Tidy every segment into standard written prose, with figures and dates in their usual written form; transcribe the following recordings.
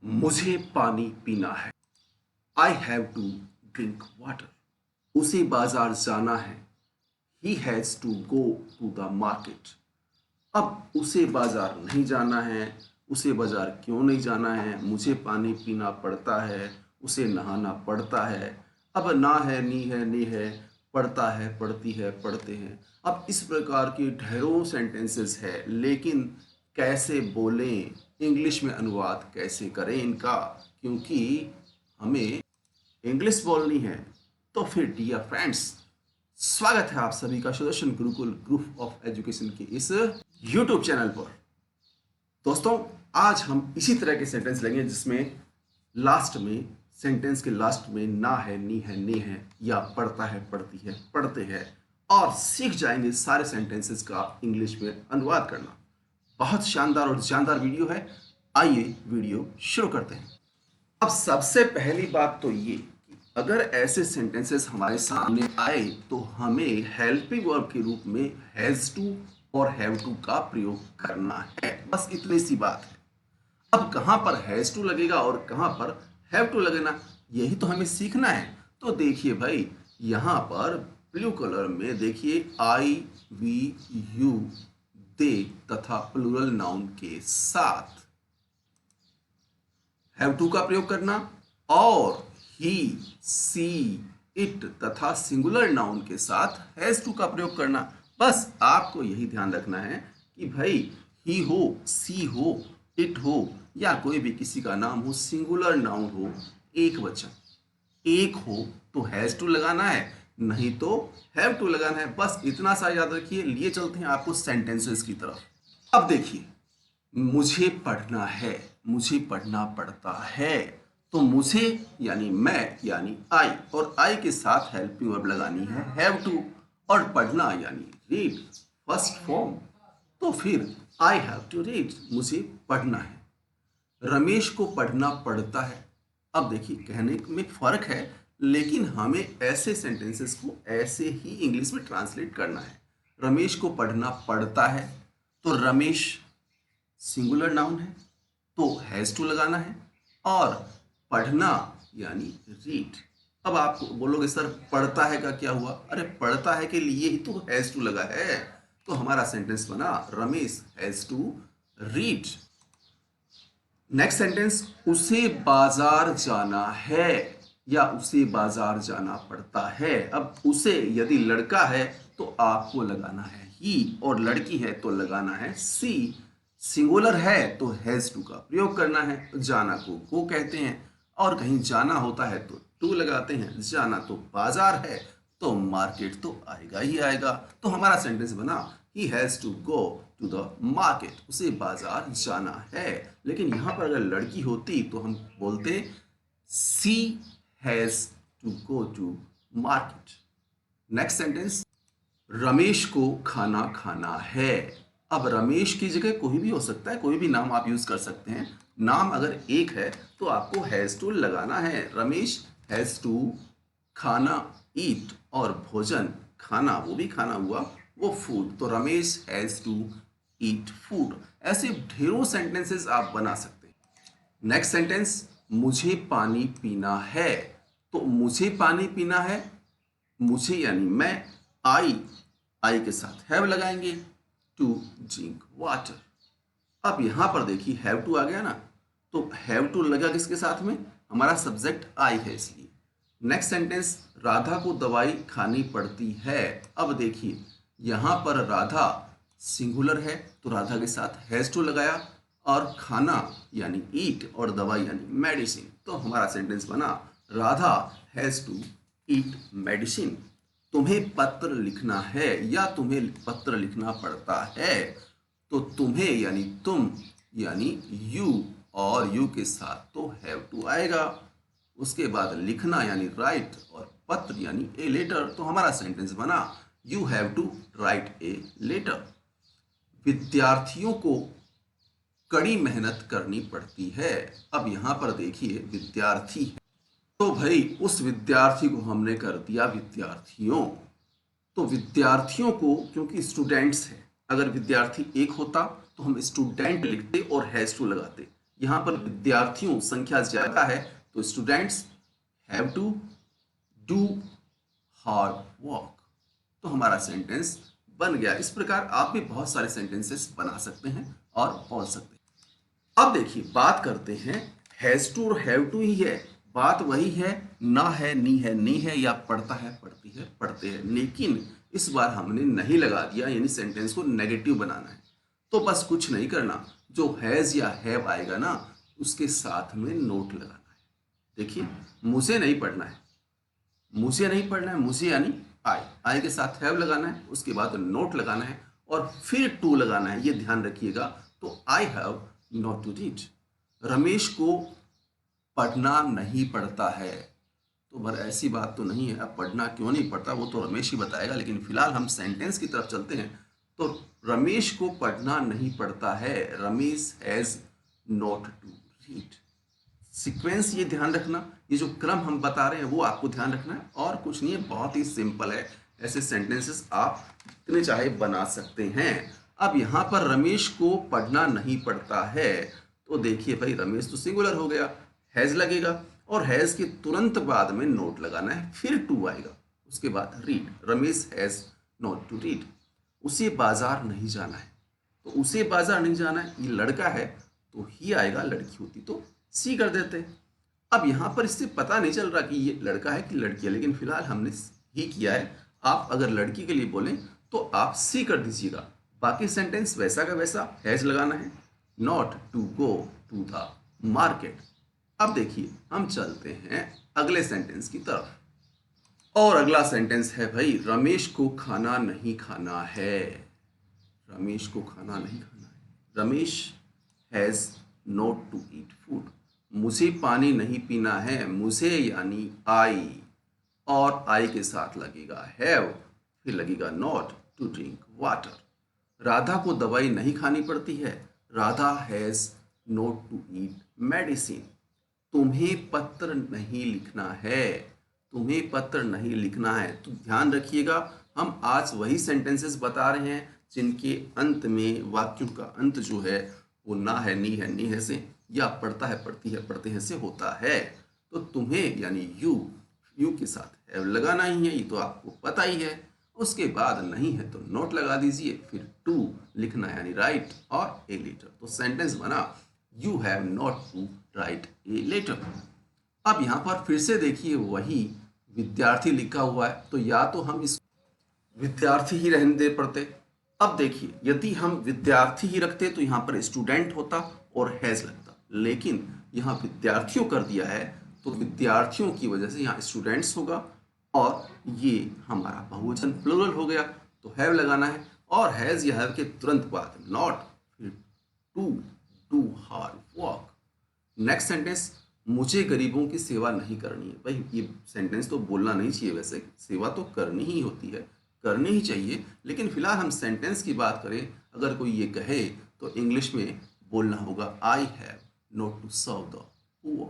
मुझे पानी पीना है। I have to drink water. उसे बाजार जाना है। He has to go to the market. अब उसे बाजार नहीं जाना है। उसे बाजार क्यों नहीं जाना है? मुझे पानी पीना पड़ता है। उसे नहाना पड़ता है। अब ना है, नी है, ने है, पड़ता है, पड़ती है, पढ़ते हैं। अब इस प्रकार के ढेरों सेंटेंसेस है, लेकिन कैसे बोलें, इंग्लिश में अनुवाद कैसे करें इनका, क्योंकि हमें इंग्लिश बोलनी है। तो फिर डियर फ्रेंड्स, स्वागत है आप सभी का Sudarshan Gurukul group of education के इस यूट्यूब चैनल पर। दोस्तों, आज हम इसी तरह के सेंटेंस लेंगे जिसमें लास्ट में, सेंटेंस के लास्ट में ना है, नी है, ने है, या पढ़ता है, पढ़ती है, पढ़ते हैं, और सीख जाएंगे सारे सेंटेंसेस का इंग्लिश में अनुवाद करना। बहुत शानदार और जानदार वीडियो है। आइए वीडियो शुरू करते हैं। अब सबसे पहली बात तो ये कि अगर ऐसे सेंटेंसेस हमारे सामने आए तो हमें हेल्पिंग वर्ब के रूप में हैज टू और हैव टू का प्रयोग करना है। बस इतनी सी बात है। अब कहां पर हैज टू लगेगा और कहां पर हैव टू लगेगा, यही तो हमें सीखना है। तो देखिए भाई, यहां पर ब्लू कलर में देखिए आई, वी, यू, दे तथा प्लूरल नाउन के साथ हैव टू का प्रयोग करना, और ही, सी, इट तथा सिंगुलर नाउन के साथ हैज टू का प्रयोग करना। बस आपको यही ध्यान रखना है कि भाई ही हो, सी हो, इट हो, या कोई भी किसी का नाम हो, सिंगुलर नाउन हो, एक वचन, एक हो तो हैज टू लगाना है, नहीं तो हैव टू लगाना है। बस इतना सा याद रखिए। लिए चलते हैं आपको सेंटेंसेस की तरफ। अब देखिए, मुझे पढ़ना है, मुझे पढ़ना पड़ता है। तो मुझे यानी मैं यानी आई, और आई के साथ हेल्पिंग वर्ब लगानी है हैव टू, और पढ़ना यानी रीड, फर्स्ट फॉर्म। तो फिर आई हैव टू रीड, मुझे पढ़ना है। रमेश को पढ़ना पड़ता है। अब देखिए, कहने में फर्क है, लेकिन हमें ऐसे सेंटेंसेस को ऐसे ही इंग्लिश में ट्रांसलेट करना है। रमेश को पढ़ना पड़ता है, तो रमेश सिंगुलर नाउन है तो हैज टू लगाना है, और पढ़ना यानी रीड। अब आप बोलोगे सर पढ़ता है का क्या हुआ? अरे पढ़ता है के लिए ही तो हैज टू लगा है। तो हमारा सेंटेंस बना Ramesh has to read. Next sentence, उसे बाजार जाना है या उसे बाजार जाना पड़ता है। अब उसे यदि लड़का है तो आपको लगाना है ही, और लड़की है तो लगाना है सी। सिंगुलर है तो हैज टू का प्रयोग करना है। जाना को कहते हैं, और कहीं जाना होता है तो टू लगाते हैं। जाना तो बाजार है तो मार्केट तो आएगा ही आएगा। तो हमारा सेंटेंस बना he has to go to the market, उसे बाजार जाना है। लेकिन यहां पर अगर लड़की होती तो हम बोलते she has to go to market. Next sentence, Ramesh को खाना खाना है। अब रमेश की जगह कोई भी हो सकता है, कोई भी नाम आप यूज कर सकते हैं। नाम अगर एक है तो आपको हैज टू लगाना है। रमेश हैज टू खाना, ईट, और भोजन खाना, वो भी खाना हुआ, वो फूड, तो Ramesh has to eat food. ऐसे ढेरों सेंटेंसेस आप बना सकते हैं। नेक्स्ट सेंटेंस, मुझे पानी पीना है। तो मुझे पानी पीना है, मुझे यानी मैं, आई के साथ हैव लगाएंगे, टू ड्रिंक वाटर। अब यहां पर देखिए हैव टू आ गया ना, तो हैव टू लगा किसके साथ में? हमारा सब्जेक्ट आई है, इसलिए। नेक्स्ट सेंटेंस, राधा को दवाई खानी पड़ती है। अब देखिए यहां पर राधा सिंगुलर है तो राधा के साथ हैज टू लगाया, और खाना यानी ईट, और दवाई यानी मेडिसिन। तो हमारा सेंटेंस बना Radha has to eat medicine. तुम्हें पत्र लिखना है या तुम्हें पत्र लिखना पड़ता है। तो तुम्हें यानी तुम यानी यू, और यू के साथ तो हैव टू आएगा। उसके बाद लिखना यानी राइट, और पत्र यानी ए लेटर। तो हमारा सेंटेंस बना you have to write a letter. विद्यार्थियों को कड़ी मेहनत करनी पड़ती है। अब यहां पर देखिए विद्यार्थी, तो भाई उस विद्यार्थी को हमने कर दिया विद्यार्थियों। तो विद्यार्थियों को, क्योंकि स्टूडेंट्स है, अगर विद्यार्थी एक होता तो हम स्टूडेंट लिखते और हैज टू लगाते, यहाँ पर विद्यार्थियों संख्या ज्यादा है तो students have to do hard work. तो हमारा सेंटेंस बन गया। इस प्रकार आप भी बहुत सारे सेंटेंसेस बना सकते हैं और बोल सकते हैं। अब देखिए बात करते हैं, हैज टू और हैव टू ही है, बात वही है, ना है नी है नी है, या पढ़ता है पढ़ती है पढ़ते हैं, लेकिन इस बार हमने नहीं लगा दिया, यानी सेंटेंस को नेगेटिव बनाना है। तो बस कुछ नहीं करना, जो हैज या हैव आएगा ना उसके साथ में नोट लगाना है। देखिए मुझे नहीं पढ़ना है, मुझे नहीं पढ़ना है, मुझे यानी आई के साथ हैव लगाना है, उसके बाद नोट लगाना है और फिर टू लगाना है, ये ध्यान रखिएगा। तो I have not to read. Ramesh को पढ़ना नहीं पड़ता है, तो भर ऐसी बात तो नहीं है, अब पढ़ना क्यों नहीं पड़ता वो तो रमेश ही बताएगा, लेकिन फिलहाल हम सेंटेंस की तरफ चलते हैं। तो रमेश को पढ़ना नहीं पड़ता है, Ramesh has not to read. Sequence ये ध्यान रखना, ये जो क्रम हम बता रहे हैं वो आपको ध्यान रखना है, और कुछ नहीं है, बहुत ही सिंपल है। ऐसे सेंटेंसेस आप जितने चाहे बना सकते हैं। अब यहाँ पर रमेश को पढ़ना नहीं पड़ता है, तो देखिए भाई रमेश तो सिंगुलर हो गया, हैज लगेगा और हैज के तुरंत बाद में नोट लगाना है, फिर टू आएगा, उसके बाद read. Ramesh has not to read. उसे बाजार नहीं जाना है, तो उसे बाजार नहीं जाना है, ये लड़का है तो ही आएगा, लड़की होती तो सी कर देते। अब यहाँ पर इससे पता नहीं चल रहा कि ये लड़का है कि लड़की है, लेकिन फिलहाल हमने ही किया है। आप अगर लड़की के लिए बोलें तो आप सी कर दीजिएगा, बाकी सेंटेंस वैसा का वैसा हैज लगाना है। Not to go to the market. अब देखिए हम चलते हैं अगले सेंटेंस की तरफ, और अगला सेंटेंस है भाई, रमेश को खाना नहीं खाना है। रमेश को खाना नहीं खाना है, Ramesh has not to eat food. मुझे पानी नहीं पीना है, मुझे यानी आई, और आई के साथ लगेगा हैव, फिर लगेगा not to drink water. Radha को दवाई नहीं खानी पड़ती है, Radha has not to eat medicine. तुम्हें पत्र नहीं लिखना है, तुम्हें पत्र नहीं लिखना है। तो ध्यान रखिएगा हम आज वही सेंटेंसेस बता रहे हैं जिनके अंत में वाक्यों का अंत जो है वो ना है नी है से, या पढ़ता है पढ़ती है पढ़ते हैं से होता है। तो तुम्हें यानी यू के साथ हैव लगाना ही है, ये तो आपको पता ही है। उसके बाद नहीं है तो नोट लगा दीजिए, फिर टू लिखना है यानी राइट और ए लेटर। तो सेंटेंस बना, you have not to write a letter. अब यहाँ पर फिर से देखिए वही विद्यार्थी लिखा हुआ है, तो या तो हम इस विद्यार्थी ही रहने दे पड़ते। अब देखिए यदि हम विद्यार्थी ही रखते तो यहाँ पर स्टूडेंट होता और हैज लगता, लेकिन यहाँ विद्यार्थियों कर दिया है तो विद्यार्थियों की वजह से यहाँ स्टूडेंट्स होगा, और ये हमारा बहुवचन प्लूरल हो गया, तो हैव लगाना है, और हैज या हैव के तुरंत बाद नॉट, फिर to do hard work. Next sentence, मुझे गरीबों की सेवा नहीं करनी है। भाई ये सेंटेंस तो बोलना नहीं चाहिए, वैसे सेवा तो करनी ही होती है, करनी ही चाहिए, लेकिन फिलहाल हम सेंटेंस की बात करें, अगर कोई ये कहे तो इंग्लिश में बोलना होगा I have not to serve the poor.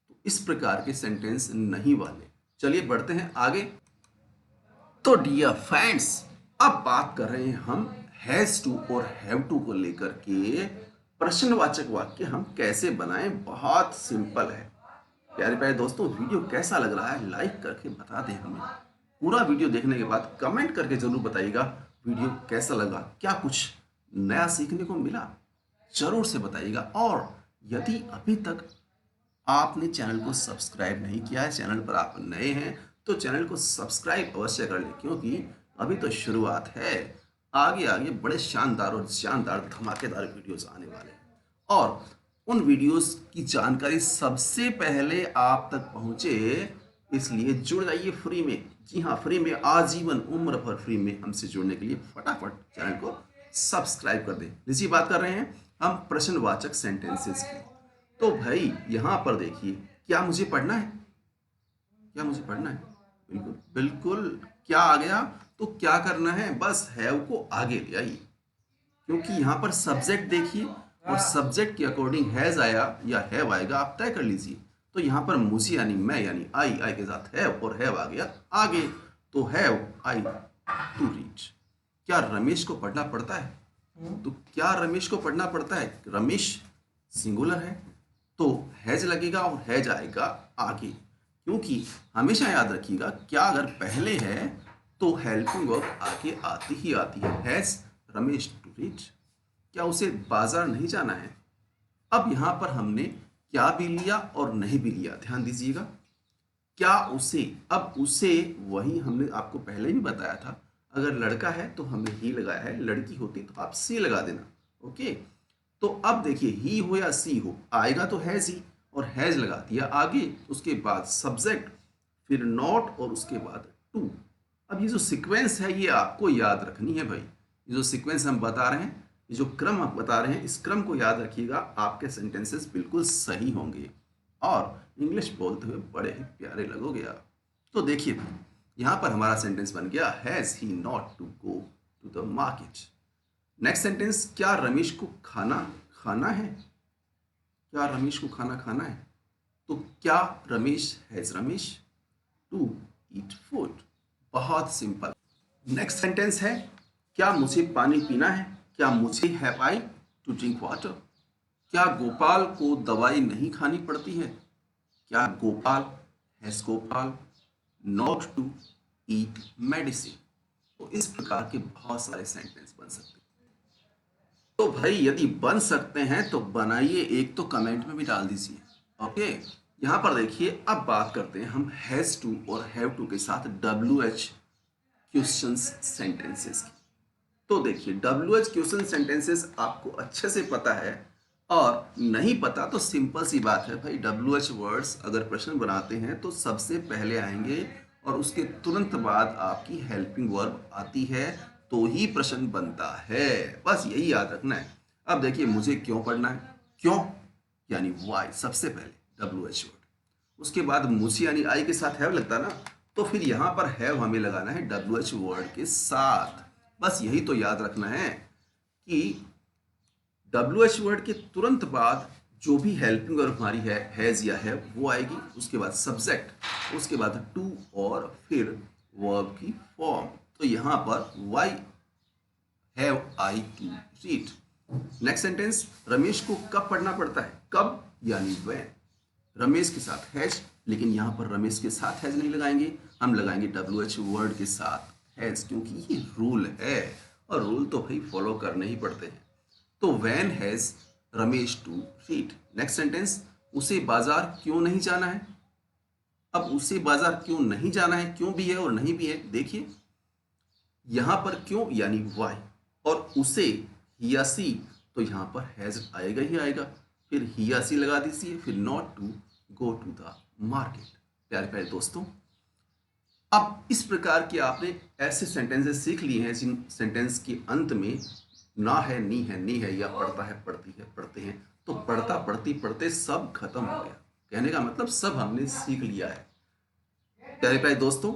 तो इस प्रकार के सेंटेंस नहीं वाले। चलिए बढ़ते हैं आगे। तो डियर फ्रेंड्स, अब बात कर रहे हैं हम हैज टू और हैव टू को लेकर के प्रश्नवाचक वाक्य हम कैसे बनाएं। बहुत सिंपल है। प्यारे प्यारे दोस्तों, वीडियो कैसा लग रहा है लाइक करके बता दें हमें। पूरा वीडियो देखने के बाद कमेंट करके जरूर बताइएगा वीडियो कैसा लगा, क्या कुछ नया सीखने को मिला, जरूर से बताइएगा। और यदि अभी तक आपने चैनल को सब्सक्राइब नहीं किया है, चैनल पर आप नए हैं तो चैनल को सब्सक्राइब अवश्य कर लें, क्योंकि अभी तो शुरुआत है। आगे आगे बड़े शानदार और जानदार धमाकेदार वीडियोस आने वाले हैं, और उन वीडियोस की जानकारी सबसे पहले आप तक पहुंचे, इसलिए जुड़ जाइए फ्री में। जी हाँ, फ्री में, आजीवन उम्र भर फ्री में हमसे जुड़ने के लिए फटाफट चैनल को सब्सक्राइब कर दें। इसी बात कर रहे हैं हम प्रश्नवाचक सेंटेंसेस की। तो भाई यहाँ पर देखिए, क्या मुझे पढ़ना है, क्या मुझे पढ़ना है, बिल्कुल बिल्कुल। क्या आ गया तो क्या करना है, बस हैव को आगे ले आइए, क्योंकि यहाँ पर सब्जेक्ट देखिए, और सब्जेक्ट के अकॉर्डिंग हैज आया या हैव आएगा, आप तय कर लीजिए। तो यहाँ पर मुझे यानी मैं यानी आई के साथ हैव, और हैव आ गया आगे, तो हैव आई टू रीड। क्या रमेश को पढ़ना पड़ता है, तो क्या रमेश को पढ़ना पड़ता है, रमेश सिंगुलर है तो हैज लगेगा और हैज आएगा आगे, क्योंकि हमेशा याद रखिएगा क्या अगर पहले है तो हेल्पिंग वर्ब आगे आती ही आती है। हैज रमेश टू रीच, क्या उसे बाजार नहीं जाना है। अब यहां पर हमने क्या भी लिया और नहीं भी लिया, ध्यान दीजिएगा। क्या उसे, अब उसे वही हमने आपको पहले भी बताया था, अगर लड़का है तो हमने ही लगाया है, लड़की होती तो आप सी लगा देना। ओके, तो अब देखिए ही हो या सी हो, आएगा तो हैज ही, और हैज लगा दिया आगे, उसके बाद सब्जेक्ट, फिर नॉट और उसके बाद टू। अब ये जो सीक्वेंस है ये आपको याद रखनी है भाई। ये जो सीक्वेंस हम बता रहे हैं, ये जो क्रम आप बता रहे हैं, इस क्रम को याद रखिएगा, आपके सेंटेंसेस बिल्कुल सही होंगे और इंग्लिश बोलते हुए बड़े ही प्यारे लगोगे आप। तो देखिए भाई, यहाँ पर हमारा सेंटेंस बन गया, has he not to go to the market. Next sentence, क्या रमेश को खाना खाना है, क्या रमेश को खाना खाना है, तो क्या Ramesh, has Ramesh to eat food. बहुत सिंपल। नेक्स्ट सेंटेंस है, क्या मुझे पानी पीना है, क्या मुझे have I to drink water. क्या गोपाल को दवाई नहीं खानी पड़ती है, क्या Gopal, has Gopal not to eat medicine. तो इस प्रकार के बहुत सारे सेंटेंस बन सकते हैं। तो भाई यदि बन सकते हैं तो बनाइए, एक तो कमेंट में भी डाल दीजिए। ओके, यहां पर देखिए, अब बात करते हैं हम हैज टू और हैव टू के साथ WH क्वेश्चंस सेंटेंसेस की। तो देखिए, WH क्वेश्चन सेंटेंसेस आपको अच्छे से पता है, और नहीं पता तो सिंपल सी बात है भाई, WH वर्ड्स अगर प्रश्न बनाते हैं तो सबसे पहले आएंगे और उसके तुरंत बाद आपकी हेल्पिंग वर्ब आती है, तो ही प्रश्न बनता है। बस यही याद रखना है। अब देखिए, मुझे क्यों पढ़ना है, क्यों यानी वाई सबसे पहले WH वर्ड, उसके बाद मुझे यानी आई के साथ हैव लगता ना, तो फिर यहां पर हैव हमें लगाना है WH वर्ड के साथ। बस यही तो याद रखना है कि WH वर्ड के तुरंत बाद जो भी हेल्पिंग वर्ब हमारी है, हैज या है, वो आएगी, उसके बाद सब्जेक्ट, उसके बाद टू और फिर वर्ब की फॉर्म। तो यहां पर why have I to read. Next sentence, Ramesh को कब पढ़ना पड़ता है, कब यानी व्हेन। रमेश के साथ हैज, लेकिन यहां पर रमेश के साथ हैज नहीं लगाएंगे, हम लगाएंगे WH वर्ड के साथ हैज, क्योंकि ये रूल है और रूल तो भाई फॉलो करने ही पड़ते हैं। तो when has Ramesh to read. Next sentence, उसे बाजार क्यों नहीं जाना है। अब उसे बाजार क्यों नहीं जाना है, क्यों भी है और नहीं भी है। देखिए, यहां पर क्यों यानी वाई, और उसे ही या सी, तो यहां पर हैज आएगा ही आएगा, फिर ही या सी लगा दीजिए, फिर not to go to the market. प्यारे प्यारे दोस्तों, अब इस प्रकार के आपने ऐसे सेंटेंसेस सीख लिए हैं जिन सेंटेंस के अंत में ना है, नी है, या पढ़ता है, पढ़ती है, पढ़ते हैं, तो पढ़ता पढ़ती पढ़ते सब खत्म हो गया। कहने का मतलब सब हमने सीख लिया है। प्यारे प्यारे दोस्तों,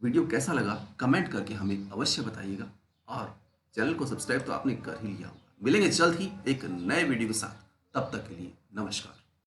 वीडियो कैसा लगा कमेंट करके हमें अवश्य बताइएगा, और चैनल को सब्सक्राइब तो आपने कर ही लिया होगा। मिलेंगे जल्द ही एक नए वीडियो के साथ, तब तक के लिए नमस्कार।